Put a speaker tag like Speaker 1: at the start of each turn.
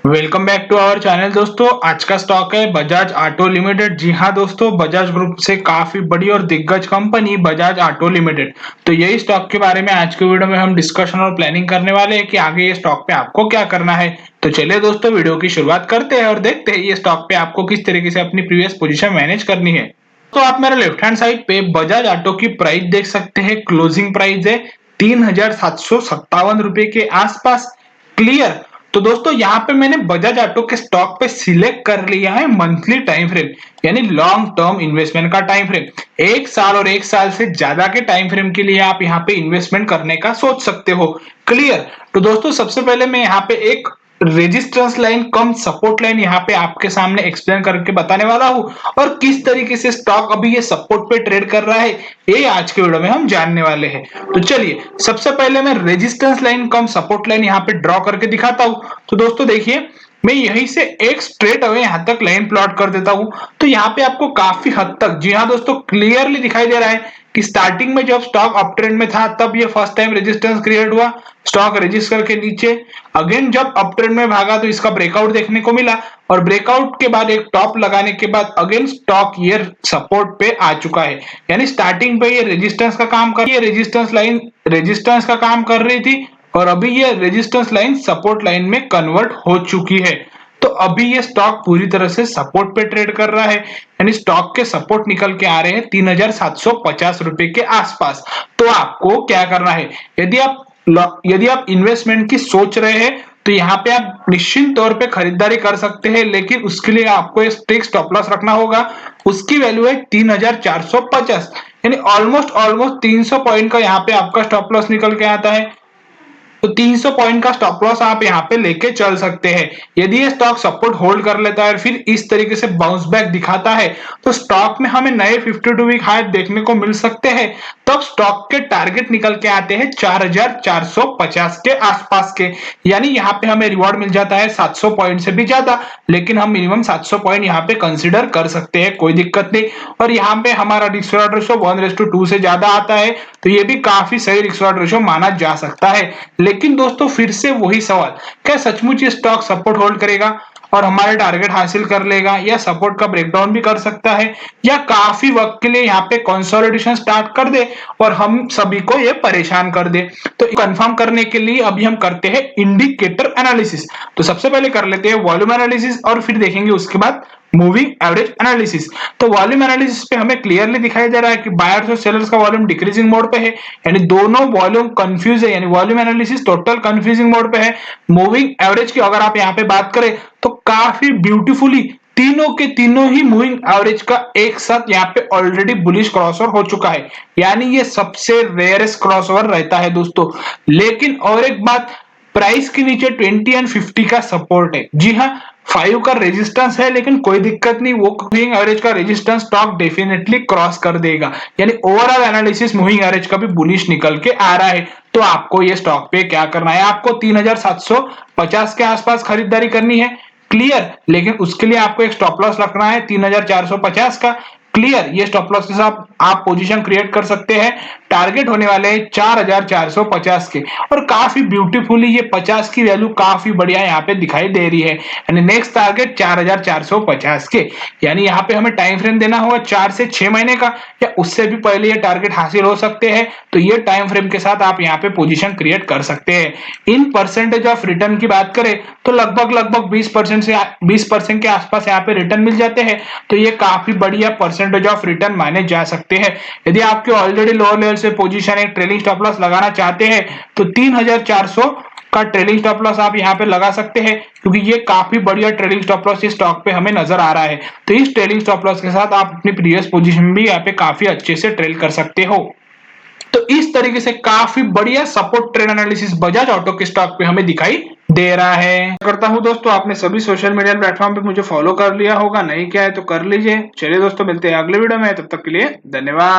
Speaker 1: Welcome back to our channel दोस्तों। आज का स्टॉक है बजाज ऑटो लिमिटेड। जी हाँ दोस्तों, बजाज ग्रुप से काफी बड़ी और दिग्गज कंपनी बजाज ऑटो लिमिटेड। तो यही स्टॉक के बारे में आज के वीडियो में हम डिस्कशन और प्लानिंग करने वाले हैं कि आगे ये स्टॉक पे आपको क्या करना है। तो चलिए दोस्तों, वीडियो की शुरुआत करते हैं और देखते हैं ये स्टॉक पे आपको किस तरीके से अपनी प्रीवियस पोजीशन मैनेज करनी है। तो आप मेरे लेफ्ट हैंड साइड पे बजाज ऑटो की प्राइस देख सकते हैं। क्लोजिंग प्राइस है 3757 रुपए के आसपास। क्लियर। तो दोस्तों यहाँ पे मैंने बजाज ऑटो के स्टॉक पे सिलेक्ट कर लिया है मंथली टाइम फ्रेम, यानी लॉन्ग टर्म इन्वेस्टमेंट का टाइम फ्रेम। 1 साल और 1 साल से ज्यादा के टाइम फ्रेम के लिए आप यहाँ पे इन्वेस्टमेंट करने का सोच सकते हो। क्लियर। तो दोस्तों सबसे पहले मैं यहाँ पे एक रेजिस्टेंस लाइन कम सपोर्ट लाइन यहाँ पे आपके सामने एक्सप्लेन करके बताने वाला हूं, और किस तरीके से स्टॉक अभी ये सपोर्ट पे ट्रेड कर रहा है ये आज के वीडियो में हम जानने वाले हैं। तो चलिए सबसे पहले मैं रेजिस्टेंस लाइन कम सपोर्ट लाइन यहाँ पे ड्रॉ करके दिखाता हूं। तो दोस्तों देखिए, मैं यहीं से एक स्ट्रेट अवे यहां तक लाइन प्लॉट कर देता हूं। तो यहाँ पे आपको काफी हद तक, जी हाँ दोस्तों, क्लियरली दिखाई दे रहा है कि स्टार्टिंग में जब स्टॉक अप ट्रेंड में था तब ये फर्स्ट टाइम रेजिस्टेंस क्रिएट हुआ, स्टॉक रजिस्ट करके नीचे अगेन जब अप ट्रेंड में भागा तो इसका ब्रेकआउट देखने को मिला, और ब्रेकआउट के बाद एक टॉप लगाने के बाद अगेन स्टॉक ये सपोर्ट पे आ चुका है। यानी स्टार्टिंग पे ये रेजिस्टेंस का काम कर, ये रेजिस्टेंस लाइन रेजिस्टेंस का काम कर रही थी, और अभी ये रेजिस्टेंस लाइन सपोर्ट लाइन में कन्वर्ट हो चुकी है। तो अभी ये स्टॉक पूरी तरह से सपोर्ट पे ट्रेड कर रहा है, यानी स्टॉक के सपोर्ट निकल के आ रहे हैं 3750 रुपए के आसपास। तो आपको क्या करना है, यदि आप इन्वेस्टमेंट की सोच रहे हैं तो यहाँ पे आप निश्चित तौर पे खरीदारी कर सकते हैं, लेकिन उसके लिए आपको एक स्ट्रिक्ट स्टॉप लॉस रखना होगा। उसकी वैल्यू है 3450, यानी ऑलमोस्ट 300 पॉइंट का यहाँ पे आपका स्टॉप लॉस निकल के आता है। तो 300 पॉइंट का स्टॉप लॉस आप यहाँ पे लेके चल सकते हैं। यदि ये स्टॉक सपोर्ट होल्ड कर लेता है और फिर इस तरीके से बाउंस बैक दिखाता है तो स्टॉक में हमें नए 52 वीक हाई देखने को मिल सकते हैं। तब स्टॉक के टारगेट निकल के आते हैं 4450 के आसपास के, यानी यहाँ पे हमें रिवॉर्ड मिल जाता है 700 पॉइंट से भी ज्यादा, लेकिन हम मिनिमम 700 पॉइंट यहाँ पे कंसिडर कर सकते हैं, कोई दिक्कत नहीं। और यहाँ पे हमारा रिस्क रिवॉर्ड रेशो 1:2 से ज्यादा आता है, तो ये भी काफी सही रिस्क रिवॉर्ड रेशो माना जा सकता है। लेकिन दोस्तों फिर से वही सवाल, क्या सचमुच ये स्टॉक सपोर्ट होल्ड करेगा और हमारे टारगेट हासिल कर लेगा, या सपोर्ट का ब्रेकडाउन भी कर सकता है, या काफी वक्त के लिए यहाँ पे कंसोलिडेशन स्टार्ट कर दे और हम सभी को ये परेशान कर दे। तो कंफर्म करने के लिए अभी हम करते हैं इंडिकेटर एनालिसिस। तो सबसे पहले कर लेते हैं वॉल्यूम एनालिसिस, और फिर देखेंगे उसके बाद मूविंग एवरेज एनालिसिस। तो वॉल्यूम एनालिसिस पे हमें क्लियरली दिखाई दे रहा है कि बायर्स और सेलर्स का वॉल्यूम डिक्रीजिंग मोड पे है, यानी दोनों वॉल्यूम कंफ्यूज है, यानी volume analysis total confusing mode पे है। मूविंग एवरेज की अगर आप यहाँ पे बात करें तो काफी ब्यूटीफुली तीनों के तीनों ही मूविंग एवरेज का एक साथ यहाँ पे ऑलरेडी बुलिश क्रॉसओवर हो चुका है, यानी ये सबसे रेयरेस्ट क्रॉसओवर रहता है दोस्तों। लेकिन और एक बात, प्राइस के नीचे 20 एंड 50 का सपोर्ट है। जी हाँ, 5 का रेजिस्टेंस है, लेकिन कोई दिक्कत नहीं, वो मूविंग एवरेज का रेजिस्टेंस स्टॉक डेफिनेटली क्रॉस कर देगा, यानी ओवरऑल एनालिसिस मूविंग एवरेज का भी बुलिश निकल के आ रहा है। तो आपको ये स्टॉक पे क्या करना है, आपको 3750 के आसपास खरीदारी करनी है। क्लियर। लेकिन उसके लिए आपको एक स्टॉप लॉस रखना है 3450 का। क्लियर। ये स्टॉप लॉस के साथ आप पोजीशन क्रिएट कर सकते हैं। टारगेट होने वाले हैं 4450 के, और काफी ब्यूटीफुली ये 50 की वैल्यू काफी बढ़िया यहाँ पे दिखाई दे रही है, यानी नेक्स्ट टारगेट 4450 के। यानी यहाँ पे हमें टाइम फ्रेम देना होगा 4 से 6 महीने का, या उससे भी पहले ये टारगेट हासिल हो सकते हैं। तो ये टाइम फ्रेम के साथ आप यहाँ पे पोजीशन क्रिएट कर सकते हैं। इन परसेंटेज ऑफ रिटर्न की बात करें तो लगभग 20% से 20% के आसपास यहाँ पे रिटर्न मिल जाते हैं। तो ये काफी बढ़िया परसेंटेज ऑफ रिटर्न माने जा सकते हैं। यदि आपके ऑलरेडी लोअर लेवल से पोजीशन एक ट्रेलिंग स्टॉप लॉस लगाना चाहते हैं तो 3400 का ट्रेलिंग स्टॉप लॉस आप यहाँ पे लगा सकते हैं, क्योंकि ये काफी बढ़िया ट्रेलिंग स्टॉप लॉस इस स्टॉक पे हमें नजर आ रहा है। तो इस ट्रेलिंग स्टॉप लॉस के साथ आप अपनी प्रीवियस पोजीशन भी यहाँ पे काफी अच्छे से ट्रेल कर सकते हो। तो इस तरीके से काफी बढ़िया support trade analysis Bajaj auto के स्टॉक पे हमें दिखाई दे रहा है। करता हूं दोस्तों, आपने सभी सोशल मीडिया प्लेटफॉर्म पे मुझे फॉलो कर लिया होगा, नहीं किया है तो कर लीजिए। चलिए दोस्तों, मिलते हैं अगले वीडियो में, तब तक के लिए धन्यवाद।